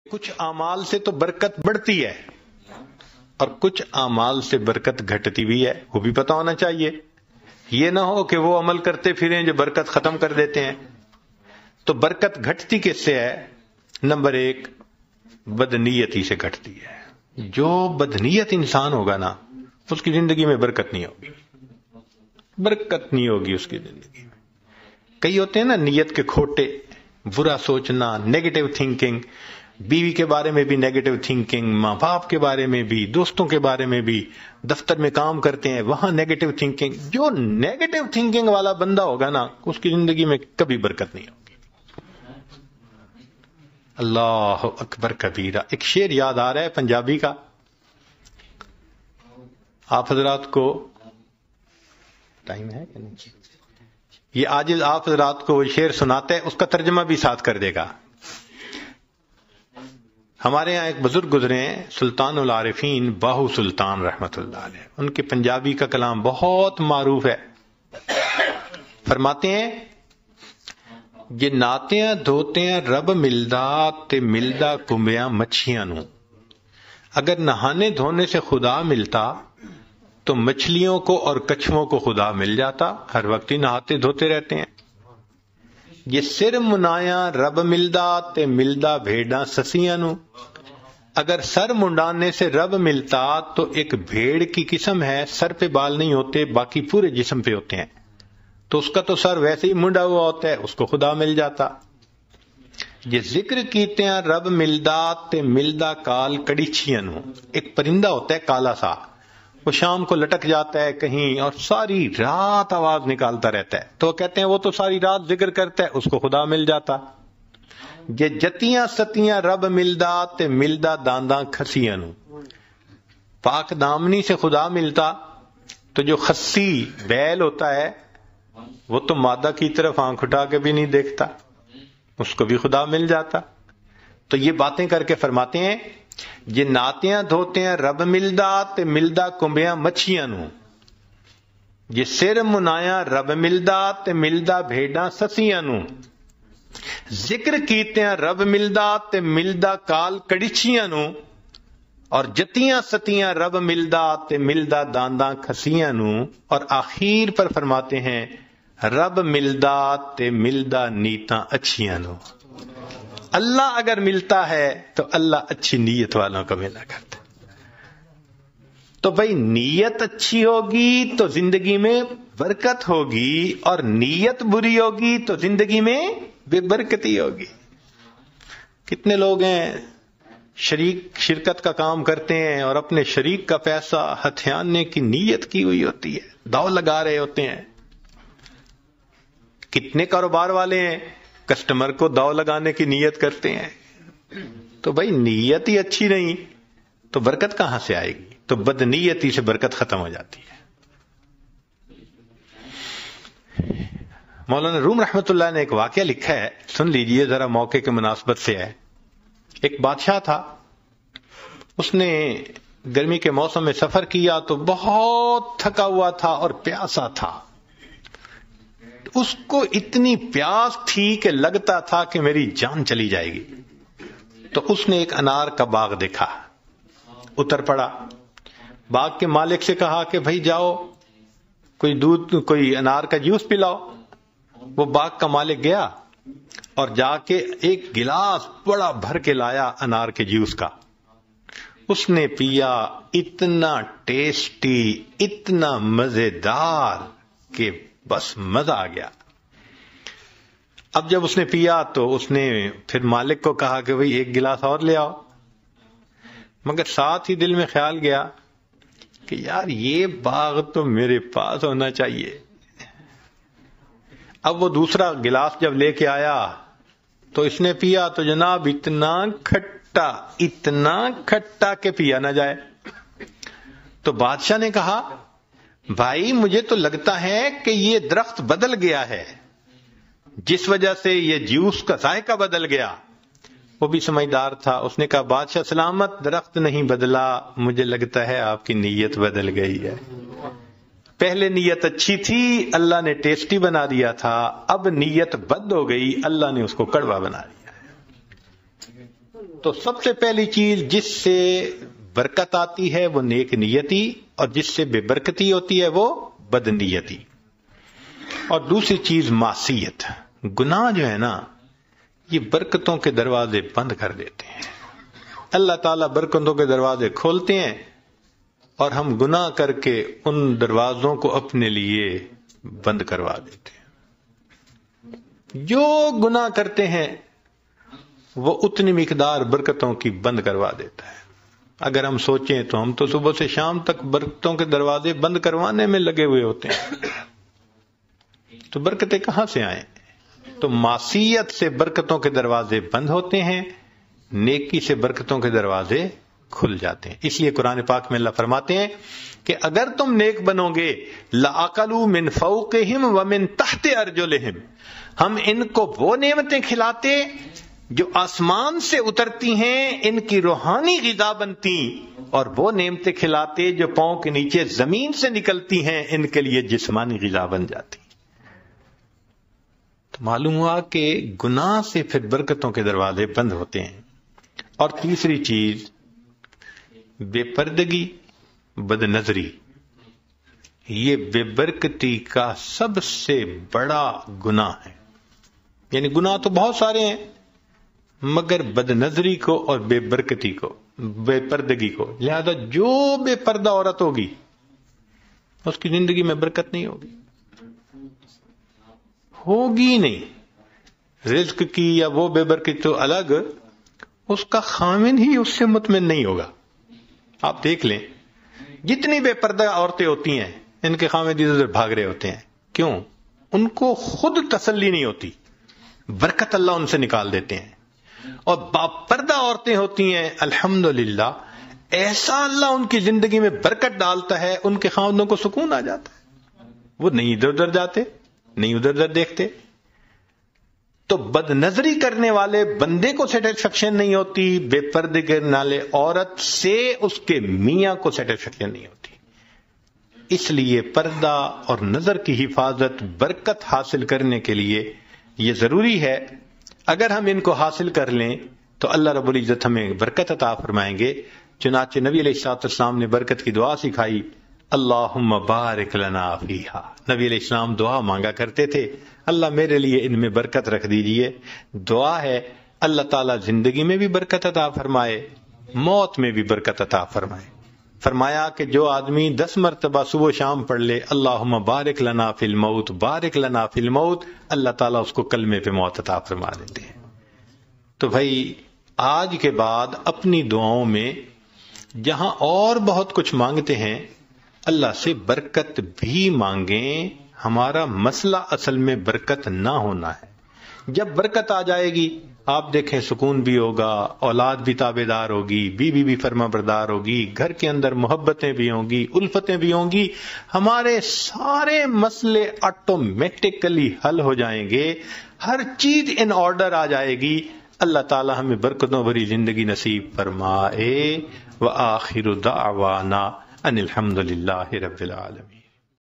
کچھ اعمال سے تو برکت بڑھتی ہے اور کچھ اعمال سے برکت گھٹتی بھی ہے، وہ بھی پتہ ہونا چاہیے. یہ نہ ہو کہ وہ عمل کرتے پھریں جو برکت ختم کر دیتے ہیں. تو برکت گھٹتی کس سے ہے؟ نمبر 1 بدنیتی سے گھٹتی ہے. جو بدنیت انسان ہوگا نا اس کی زندگی میں برکت نہیں ہوگی، برکت نہیں ہوگی اس کی زندگی میں. کئی ہوتے ہیں نا نیت کے کھوٹے، برا سوچنا، نیگیٹو تھنکنگ، بیوی کے بارے میں بھی نیگیٹو تھنکنگ، ماں باپ کے بارے میں بھی، دوستوں کے بارے میں بھی، دفتر میں کام کرتے ہیں وہاں نیگیٹو تھنکنگ. جو نیگیٹو تھنکنگ والا بندہ ہوگا نا اس کی زندگی میں کبھی برکت نہیں ہوگی. اللہ اکبر کبیرہ. ایک شعر یاد آ رہا ہے پنجابی کا، آپ حضرات کو ٹائم ہے کہ نہیں؟ یہ آج آپ حضرات کو وہ شعر سناتے ہیں، اس کا ترجمہ بھی ساتھ کر دے گا. ہمارے ہاں ایک بزرگ گزرے ہیں سلطان العارفین باہو سلطان رحمت اللہ علیہ، ان کے پنجابی کا کلام بہت معروف ہے. فرماتے ہیں یہ ناتیاں دھوتیاں رب ملدا تے ملدا کمبیاں مچھیاں نو. اگر نہانے دھونے سے خدا ملتا تو مچھلیوں کو اور کچھووں کو خدا مل جاتا، ہر وقت ہی نہاتے دھوتے رہتے ہیں. یہ سر منایا رب ملدا تے ملدا بھیڑاں سسیاں نو. اگر سر منڈانے سے رب ملتا تو ایک بھیڑ کی قسم ہے، سر پہ بال نہیں ہوتے باقی پورے جسم پہ ہوتے ہیں، تو اس کا تو سر ویسے ہی منڈا ہوا ہوتا ہے، اس کو خدا مل جاتا. یہ ذکر کیتے ہیں رب ملدا تے ملدا کال کڑیچیاں نو. ایک پرندہ ہوتا ہے کالا سا، وہ شام کو لٹک جاتا ہے کہیں اور ساری رات آواز نکالتا رہتا ہے، تو وہ کہتے ہیں وہ تو ساری رات ذکر کرتا ہے، اس کو خدا مل جاتا. یہ جتیاں ستیاں رب ملدا تے ملدا دانداں کھسیاں نو. پاک دامنی سے خدا ملتا تو جو خسی بیل ہوتا ہے وہ تو مادہ کی طرف آنکھ اٹھا کے بھی نہیں دیکھتا، اس کو بھی خدا مل جاتا. تو یہ باتیں کر کے فرماتے ہیں یہ ناتیاں دھوتے ہیں رب ملدا تے ملدا کمبیاں مچھیاں نو. یہ سر منایا رب ملدا تے ملدا بھیڑاں سسیاں نو. ذکر کیتے ہیں رب ملدا تے ملدا کال کڑیچیاں نو. اور جتیاں ستیاں رب ملدا تے ملدا دانداں کھسیاں نو. اور آخر پر فرماتے ہیں رب ملدا تے ملدا نیتاں اچھیاں نو. اللہ اگر ملتا ہے تو اللہ اچھی نیت والوں کو ملا کرتا. تو بھئی نیت اچھی ہوگی تو زندگی میں برکت ہوگی، اور نیت بری ہوگی تو زندگی میں بے برکتی ہوگی. کتنے لوگ ہیں شرکت کا کام کرتے ہیں اور اپنے شریک کا پیسہ ہتھیانے کی نیت کی ہوئی ہوتی ہے، داؤ لگا رہے ہوتے ہیں. کتنے کاروبار والے ہیں کسٹمر کو داؤ لگانے کی نیت کرتے ہیں. تو بھائی نیت ہی اچھی نہیں تو برکت کہاں سے آئے گی؟ تو بدنیتی سے برکت ختم ہو جاتی ہے. مولانا روم رحمت اللہ نے ایک واقعہ لکھا ہے، سن لیجئے ذرا، موقع کے مناسبت سے ہے. ایک بادشاہ تھا، اس نے گرمی کے موسم میں سفر کیا تو بہت تھکا ہوا تھا اور پیاسا تھا. اس کو اتنی پیاس تھی کہ لگتا تھا کہ میری جان چلی جائے گی. تو اس نے ایک انار کا باغ دیکھا، اتر پڑا. باغ کے مالک سے کہا کہ بھائی جاؤ کوئی انار کا جوس پلاؤ. وہ باغ کا مالک گیا اور جا کے ایک گلاس بڑا بھر کے لایا انار کے جوس کا. اس نے پیا، اتنا ٹیسٹی، اتنا مزیدار کہ بس مزہ آ گیا. اب جب اس نے پیا تو اس نے پھر مالک کو کہا کہ بھئی ایک گلاس اور لے آؤ. مگر ساتھ ہی دل میں خیال گیا کہ یار یہ باغ تو میرے پاس ہونا چاہیے. اب وہ دوسرا گلاس جب لے کے آیا تو اس نے پیا تو جناب اتنا کھٹا کہ پیا نہ جائے. تو بادشاہ نے کہا بھائی مجھے تو لگتا ہے کہ یہ درخت بدل گیا ہے، جس وجہ سے یہ جوس کا ذائقہ بدل گیا. وہ بھی سمجھدار تھا، اس نے کہا بادشاہ سلامت، درخت نہیں بدلا، مجھے لگتا ہے آپ کی نیت بدل گئی ہے. پہلے نیت اچھی تھی، اللہ نے ٹیسٹی بنا دیا تھا، اب نیت بد ہو گئی، اللہ نے اس کو کڑوا بنا دیا. تو سب سے پہلی چیز جس سے برکت آتی ہے وہ نیک نیتی، اور جس سے بے برکتی ہوتی ہے وہ بد نیتی. اور دوسری چیز معصیت، گناہ جو ہے نا یہ برکتوں کے دروازے بند کر دیتے ہیں. اللہ تعالیٰ برکتوں کے دروازے کھولتے ہیں اور ہم گناہ کر کے ان دروازوں کو اپنے لیے بند کروا دیتے ہیں. جو گناہ کرتے ہیں وہ اتنی مقدار برکتوں کی بند کروا دیتا ہے. اگر ہم سوچیں تو ہم تو صبح سے شام تک برکتوں کے دروازے بند کروانے میں لگے ہوئے ہوتے ہیں، تو برکتیں کہاں سے آئیں؟ تو معصیت سے برکتوں کے دروازے بند ہوتے ہیں، نیکی سے برکتوں کے دروازے کھل جاتے ہیں. اس لیے قرآن پاک میں اللہ فرماتے ہیں کہ اگر تم نیک بنو گے لَأَكَلُوا مِنْ فَوْقِهِمْ وَمِنْ تَحْتِ أَرْجُلِهِمْ، ہم ان کو وہ نعمتیں کھلاتے جو آسمان سے اترتی ہیں، ان کی روحانی غذا بنتی، اور وہ نعمتیں کھلاتے جو پاؤں کے نیچے زمین سے نکلتی ہیں، ان کے لیے جسمانی غذا بن جاتی. تو معلوم ہوا کہ گناہ سے پھر برکتوں کے دروازے بند ہوتے ہیں. اور تیسری چیز بے پردگی، بد نظری، یہ بے برکتی کا سب سے بڑا گناہ ہے. یعنی گناہ تو بہت سارے ہیں، مگر بد نظری کو اور بے برکتی کو، بے پردگی کو، لہذا جو بے پردہ عورت ہوگی اس کی زندگی میں برکت نہیں ہوگی نہیں. رزق کی یا وہ بے برکتی تو الگ، اس کا خامن ہی اس سے مطمئن نہیں ہوگا. آپ دیکھ لیں جتنی بے پردہ عورتیں ہوتی ہیں ان کے خامد ادھر بھاگ رہے ہوتے ہیں. کیوں؟ ان کو خود تسلی نہیں ہوتی، برکت اللہ ان سے نکال دیتے ہیں. اور باپردہ عورتیں ہوتی ہیں الحمدللہ، ایسا اللہ ان کی زندگی میں برکت ڈالتا ہے، ان کے خاوندوں کو سکون آ جاتا ہے، وہ نہیں ادھر ادھر جاتے، نہیں ادھر ادھر دیکھتے. تو بد نظری کرنے والے بندے کو سیٹسفیکشن نہیں ہوتی، بے پردے کرنے والے عورت سے اس کے میاں کو سیٹسفیکشن نہیں ہوتی. اس لیے پردہ اور نظر کی حفاظت برکت حاصل کرنے کے لیے یہ ضروری ہے. اگر ہم ان کو حاصل کر لیں تو اللہ رب العزت ہمیں برکت عطا فرمائیں گے. چنانچہ نبی علیہ السلام نے برکت کی دعا سکھائی، اللہم بارک لنا فیہا. نبی علیہ السلام دعا مانگا کرتے تھے، اللہ میرے لیے ان میں برکت رکھ دیجئے. دعا ہے اللہ تعالیٰ زندگی میں بھی برکت عطا فرمائے، موت میں بھی برکت عطا فرمائے. فرمایا کہ جو آدمی 10 مرتبہ صبح و شام پڑھ لے اللہم بارک لنا فی الموت، بارک لنا فی الموت، اللہ تعالیٰ اس کو کلمے پہ موت عطا فرما دیتے ہیں. تو بھائی آج کے بعد اپنی دعاؤں میں جہاں اور بہت کچھ مانگتے ہیں اللہ سے برکت بھی مانگیں. ہمارا مسئلہ اصل میں برکت نہ ہونا ہے. جب برکت آ جائے گی آپ دیکھیں سکون بھی ہوگا، اولاد بھی تابع دار ہوگی، بیوی بھی فرما بردار ہوگی، گھر کے اندر محبتیں بھی ہوں گی، الفتیں بھی ہوں گی، ہمارے سارے مسئلے آٹومیٹکلی حل ہو جائیں گے، ہر چیز ان آرڈر آ جائے گی. اللہ تعالی ہمیں برکتوں بھری زندگی نصیب فرمائے. وآخر دعوانا ان الحمد للہ رب العالمین.